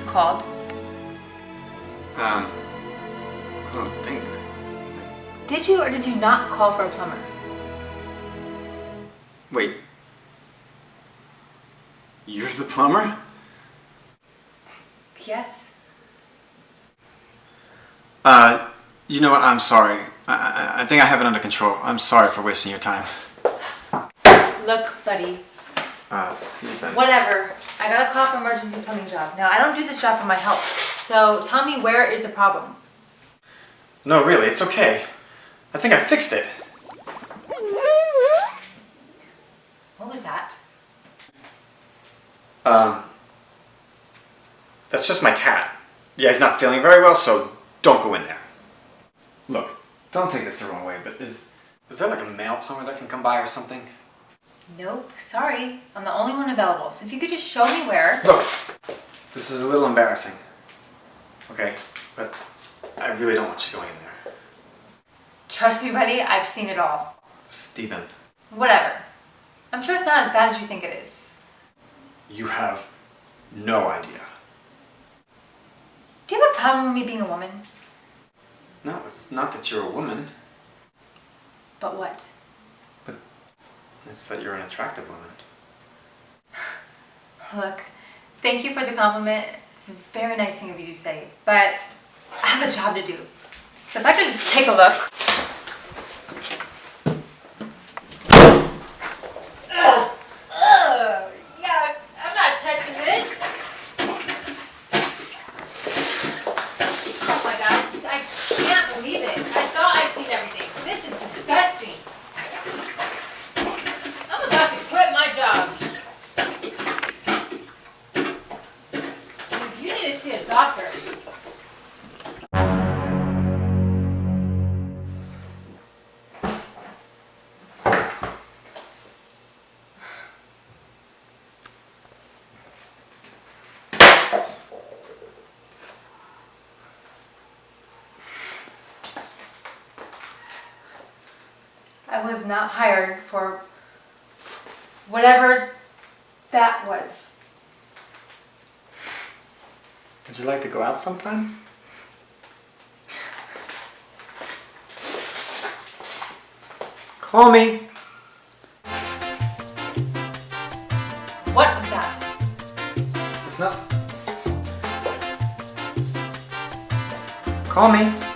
You called? I don't think. Did you or did you not call for a plumber? Wait. You're the plumber? Yes. You know what? I'm sorry. I think I have it under control. I'm sorry for wasting your time. Look, buddy. Stephen. Whatever. I got a call for emergency plumbing job. Now, I don't do this job for my health. So tell me, where is the problem? No, really, it's okay. I think I fixed it. What was that? That's just my cat. Yeah, he's not feeling very well, so don't go in there. Look, don't take this the wrong way, but is there like a male plumber that can come by or something? Nope. Sorry. I'm the only one available. So if you could just show me where. Look, this is a little embarrassing. Okay, but I really don't want you going in there. Trust me, buddy. I've seen it all. Stephen. Whatever. I'm sure it's not as bad as you think it is. You have no idea. Do you have a problem with me being a woman? No, it's not that you're a woman. But what? But it's that you're an attractive woman. Look, thank you for the compliment. It's a very nice thing of you to say, but I have a job to do. So if I could just take a look. Yeah, I'm not touching this. Oh my gosh, I can't believe it. I thought I'd seen everything. This is disgusting. I'm about to quit my job. You need to see a doctor. I was not hired for whatever that was. Would you like to go out sometime? Call me. What was that? It's nothing. Call me.